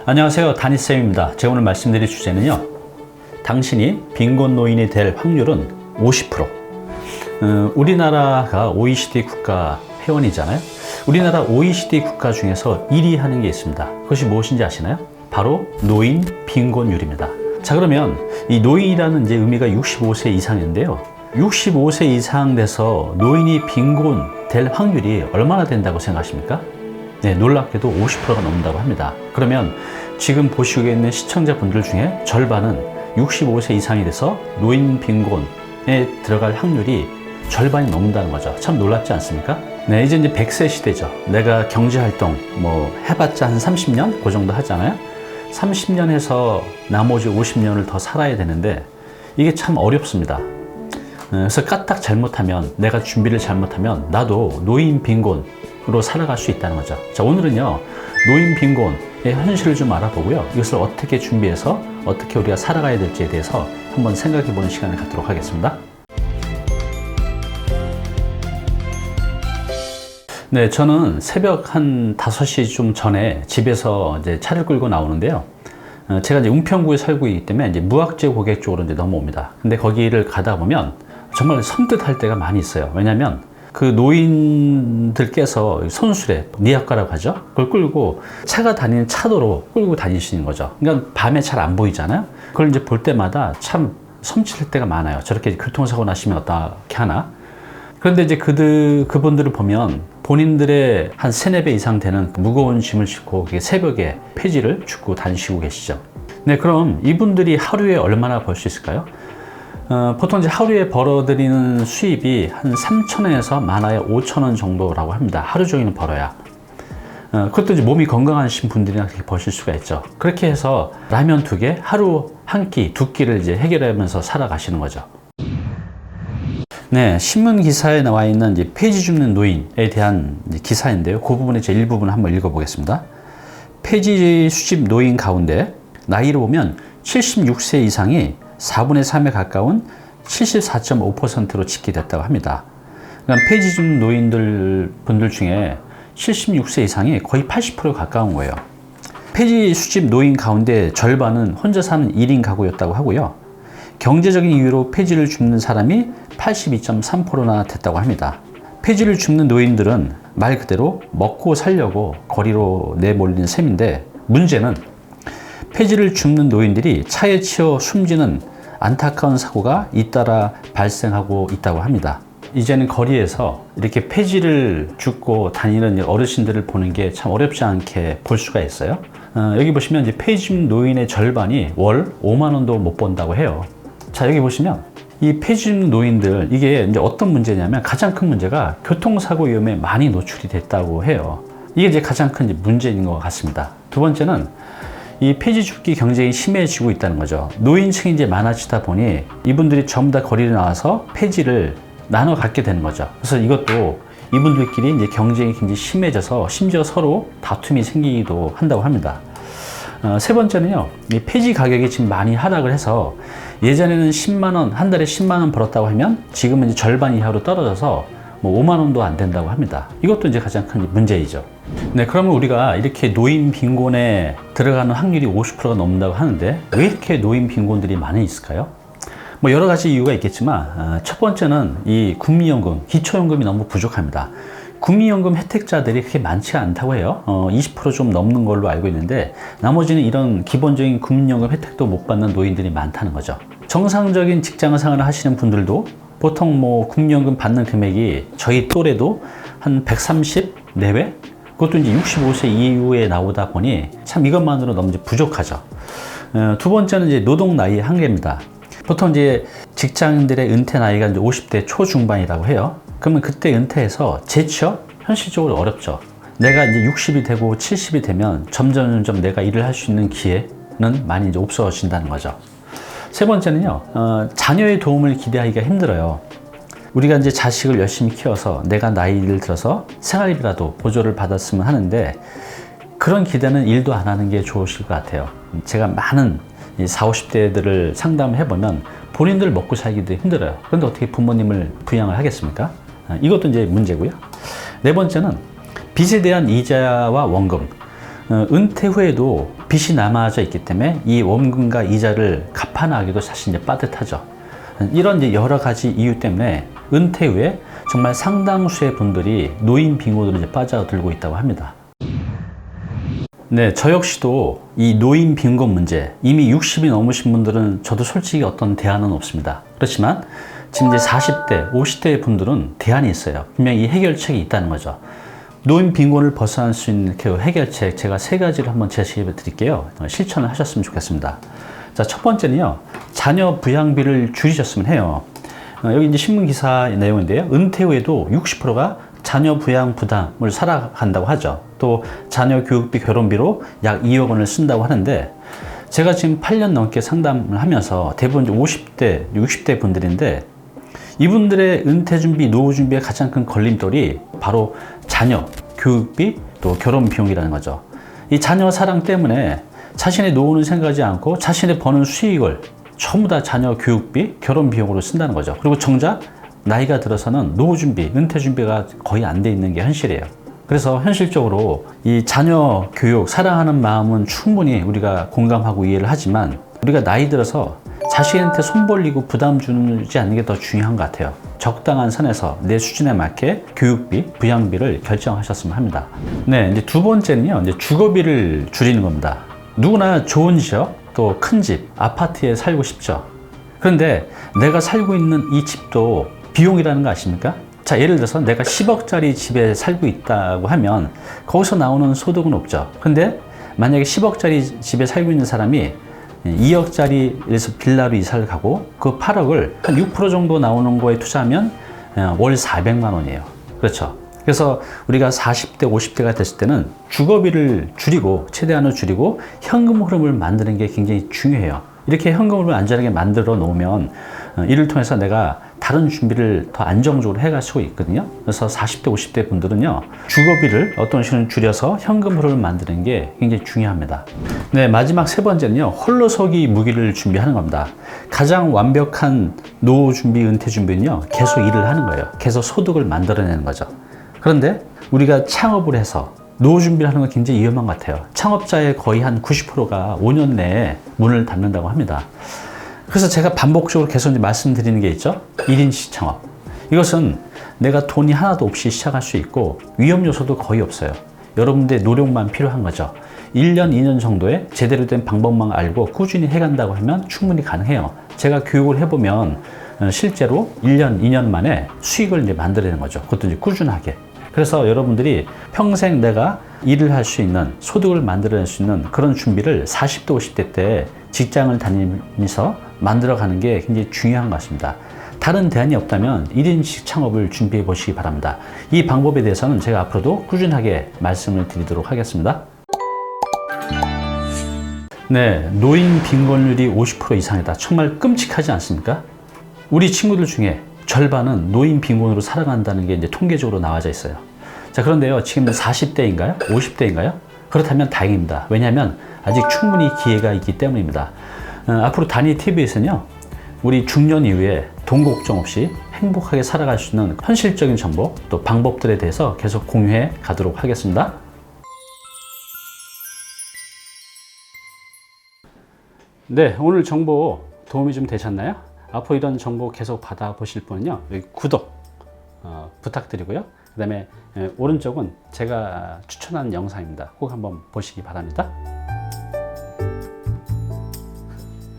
안녕하세요, 다니쌤입니다. 제가 오늘 말씀드릴 주제는요, 당신이 빈곤 노인이 될 확률은 50%. 우리나라가 OECD 국가 회원이잖아요. 우리나라 OECD 국가 중에서 1위 하는 게 있습니다. 그것이 무엇인지 아시나요? 바로 노인 빈곤율입니다. 자, 그러면 이 노인이라는 이제 의미가 65세 이상인데요. 65세 이상 돼서 노인이 빈곤 될 확률이 얼마나 된다고 생각하십니까? 네, 놀랍게도 50%가 넘는다고 합니다. 그러면 지금 보시고 있는 시청자분들 중에 절반은 65세 이상이 돼서 노인 빈곤에 들어갈 확률이 절반이 넘는다는 거죠. 참 놀랍지 않습니까? 네, 이제 100세 시대죠. 내가 경제활동 해봤자 한 30년? 그 정도 하잖아요. 30년 해서 나머지 50년을 더 살아야 되는데 이게 참 어렵습니다. 그래서 까딱 잘못하면, 내가 준비를 잘못하면 나도 노인 빈곤으로 살아갈 수 있다는 거죠. 자, 오늘은요, 노인 빈곤의 현실을 좀 알아보고요, 이것을 어떻게 준비해서 어떻게 우리가 살아가야 될지에 대해서 한번 생각해 보는 시간을 갖도록 하겠습니다. 네, 저는 새벽 한 5시 좀 전에 집에서 이제 차를 끌고 나오는데요. 제가 이제 은평구에 살고 있기 때문에 이제 무학재 고객 쪽으로 이제 넘어옵니다. 근데 거기를 가다 보면 정말 섬뜩할 때가 많이 있어요. 왜냐면 그 노인들께서 손수레, 니아까라고 하죠. 그걸 끌고 차가 다니는 차도로 끌고 다니시는 거죠. 그러니까 밤에 잘 안 보이잖아요. 그걸 이제 볼 때마다 참 섬찟할 때가 많아요. 저렇게 교통사고 나시면 어떻게 하나? 그런데 이제 그분들을 보면 본인들의 한 3-4배 이상 되는 무거운 짐을 싣고 새벽에 폐지를 줍고 다니시고 계시죠. 네, 그럼 이분들이 하루에 얼마나 벌 수 있을까요? 보통 이제 하루에 벌어들이는 수입이 한 3,000원에서 많아야 5,000원 정도라고 합니다. 하루 종일 벌어야. 그것도 이제 몸이 건강하신 분들이나 그렇게 버실 수가 있죠. 그렇게 해서 라면 2개, 하루 한 끼, 2끼를 이제 해결하면서 살아가시는 거죠. 네, 신문 기사에 나와 있는 이제 폐지 줍는 노인에 대한 기사인데요. 그 부분의 제 일부분을 한번 읽어보겠습니다. 폐지 수집 노인 가운데 나이를 보면 76세 이상이 4분의 3에 가까운 74.5%로 집계됐다고 합니다. 그러니까 폐지 줍는 분들 중에 76세 이상이 거의 80%에 가까운 거예요. 폐지 수집 노인 가운데 절반은 혼자 사는 1인 가구였다고 하고요. 경제적인 이유로 폐지를 줍는 사람이 82.3%나 됐다고 합니다. 폐지를 줍는 노인들은 말 그대로 먹고 살려고 거리로 내몰리는 셈인데, 문제는 폐지를 줍는 노인들이 차에 치여 숨지는 안타까운 사고가 잇따라 발생하고 있다고 합니다. 이제는 거리에서 이렇게 폐지를 줍고 다니는 어르신들을 보는 게 참 어렵지 않게 볼 수가 있어요. 여기 보시면 이제 폐지 줍는 노인의 절반이 월 5만 원도 못 번다고 해요. 자, 여기 보시면 이 폐지 줍는 노인들, 이게 이제 어떤 문제냐면 가장 큰 문제가 교통사고 위험에 많이 노출이 됐다고 해요. 이게 이제 가장 큰 문제인 것 같습니다. 두 번째는 이 폐지 줍기 경쟁이 심해지고 있다는 거죠. 노인층이 이제 많아지다 보니 이분들이 전부 다 거리에 나와서 폐지를 나눠 갖게 되는 거죠. 그래서 이것도 이분들끼리 이제 경쟁이 굉장히 심해져서 심지어 서로 다툼이 생기기도 한다고 합니다. 세 번째는요, 이 폐지 가격이 지금 많이 하락을 해서 예전에는 10만 원, 한 달에 10만 원 벌었다고 하면 지금은 이제 절반 이하로 떨어져서 5만 원도 안 된다고 합니다. 이것도 이제 가장 큰 문제이죠. 네, 그러면 우리가 이렇게 노인 빈곤에 들어가는 확률이 50%가 넘는다고 하는데 왜 이렇게 노인 빈곤들이 많이 있을까요? 여러 가지 이유가 있겠지만 첫 번째는 이 국민연금, 기초연금이 너무 부족합니다. 국민연금 혜택자들이 그렇게 많지 않다고 해요. 20% 좀 넘는 걸로 알고 있는데 나머지는 이런 기본적인 국민연금 혜택도 못 받는 노인들이 많다는 거죠. 정상적인 직장 생활을 하시는 분들도 보통 국민연금 받는 금액이 저희 또래도 한 130 내외? 그것도 이제 65세 이후에 나오다 보니 참 이것만으로 너무 이제 부족하죠. 두 번째는 이제 노동 나이의 한계입니다. 보통 이제 직장인들의 은퇴 나이가 이제 50대 초중반이라고 해요. 그러면 그때 은퇴해서 재취업? 현실적으로 어렵죠. 내가 이제 60이 되고 70이 되면 점점 내가 일을 할 수 있는 기회는 많이 이제 없어진다는 거죠. 세 번째는요, 자녀의 도움을 기대하기가 힘들어요. 우리가 이제 자식을 열심히 키워서 내가 나이를 들어서 생활비라도 보조를 받았으면 하는데 그런 기대는 일도 안 하는 게 좋으실 것 같아요. 제가 많은 40, 50대들을 상담을 해보면 본인들 먹고 살기도 힘들어요. 그런데 어떻게 부모님을 부양을 하겠습니까? 이것도 이제 문제고요. 네 번째는 빚에 대한 이자와 원금. 은퇴 후에도 빚이 남아져 있기 때문에 이 원금과 이자를 갚아 나가기도 사실 이제 빠듯하죠. 이런 이제 여러 가지 이유 때문에 은퇴 후에 정말 상당수의 분들이 노인 빈곤으로 이제 빠져들고 있다고 합니다. 네, 저 역시도 이 노인 빈곤 문제, 이미 60이 넘으신 분들은 저도 솔직히 어떤 대안은 없습니다. 그렇지만 지금 이제 40대, 50대 분들은 대안이 있어요. 분명히 이 해결책이 있다는 거죠. 노인 빈곤을 벗어날 수 있는 그 해결책 제가 3가지를 한번 제시해 드릴게요. 실천을 하셨으면 좋겠습니다. 자, 첫 번째는요, 자녀 부양비를 줄이셨으면 해요. 여기 이제 신문 기사 내용인데요. 은퇴 후에도 60%가 자녀 부양 부담을 살아간다고 하죠. 또 자녀 교육비, 결혼비로 약 2억 원을 쓴다고 하는데, 제가 지금 8년 넘게 상담을 하면서 대부분 이제 50대, 60대 분들인데, 이분들의 은퇴 준비, 노후 준비의 가장 큰 걸림돌이 바로 자녀 교육비, 또 결혼 비용이라는 거죠. 이 자녀 사랑 때문에 자신의 노후는 생각하지 않고 자신의 버는 수익을 전부 다 자녀 교육비, 결혼 비용으로 쓴다는 거죠. 그리고 정작 나이가 들어서는 노후 준비, 은퇴 준비가 거의 안 돼 있는 게 현실이에요. 그래서 현실적으로 이 자녀 교육, 사랑하는 마음은 충분히 우리가 공감하고 이해를 하지만, 우리가 나이 들어서 자식한테 손 벌리고 부담 주지 않는 게 더 중요한 것 같아요. 적당한 선에서 내 수준에 맞게 교육비, 부양비를 결정하셨으면 합니다. 네, 이제 두 번째는요, 이제 주거비를 줄이는 겁니다. 누구나 좋은 지역, 또 큰 집, 아파트에 살고 싶죠. 그런데 내가 살고 있는 이 집도 비용이라는 거 아십니까? 자, 예를 들어서 내가 10억짜리 집에 살고 있다고 하면 거기서 나오는 소득은 없죠. 근데 만약에 10억짜리 집에 살고 있는 사람이 2억짜리에서 빌라로 이사를 가고 그 8억을 한 6% 정도 나오는 거에 투자하면 월 400만 원이에요. 그렇죠. 그래서 우리가 40대, 50대가 됐을 때는 주거비를 줄이고, 최대한으로 줄이고 현금 흐름을 만드는 게 굉장히 중요해요. 이렇게 현금 흐름을 안전하게 만들어 놓으면 이를 통해서 내가 다른 준비를 더 안정적으로 해갈 수 있거든요. 그래서 40대, 50대 분들은요, 주거비를 어떤 식으로 줄여서 현금 흐름을 만드는 게 굉장히 중요합니다. 네, 마지막 3번째는요, 홀로서기 무기를 준비하는 겁니다. 가장 완벽한 노후 준비, 은퇴 준비는요, 계속 일을 하는 거예요. 계속 소득을 만들어내는 거죠. 그런데 우리가 창업을 해서 노후 준비를 하는 건 굉장히 위험한 것 같아요. 창업자의 거의 한 90%가 5년 내에 문을 닫는다고 합니다. 그래서 제가 반복적으로 계속 말씀드리는 게 있죠. 1인시 창업. 이것은 내가 돈이 하나도 없이 시작할 수 있고 위험 요소도 거의 없어요. 여러분들의 노력만 필요한 거죠. 1년, 2년 정도의 제대로 된 방법만 알고 꾸준히 해간다고 하면 충분히 가능해요. 제가 교육을 해보면 실제로 1년, 2년 만에 수익을 이제 만들어내는 거죠. 그것도 이제 꾸준하게. 그래서 여러분들이 평생 내가 일을 할 수 있는, 소득을 만들어낼 수 있는 그런 준비를 40대, 50대 때 직장을 다니면서 만들어가는 게 굉장히 중요한 것 같습니다. 다른 대안이 없다면 1인식 창업을 준비해 보시기 바랍니다. 이 방법에 대해서는 제가 앞으로도 꾸준하게 말씀을 드리도록 하겠습니다. 네, 노인 빈곤율이 50% 이상이다. 정말 끔찍하지 않습니까? 우리 친구들 중에 절반은 노인 빈곤으로 살아간다는 게 이제 통계적으로 나와져 있어요. 자, 그런데요, 지금 40대인가요? 50대인가요? 그렇다면 다행입니다. 왜냐하면 아직 충분히 기회가 있기 때문입니다. 앞으로 다니 TV에서는요, 우리 중년 이후에 돈 걱정 없이 행복하게 살아갈 수 있는 현실적인 정보, 또 방법들에 대해서 계속 공유해 가도록 하겠습니다. 네, 오늘 정보 도움이 좀 되셨나요? 앞으로 이런 정보 계속 받아보실 분은요, 여기 구독 부탁드리고요. 그 다음에 오른쪽은 제가 추천한 영상입니다. 꼭 한번 보시기 바랍니다.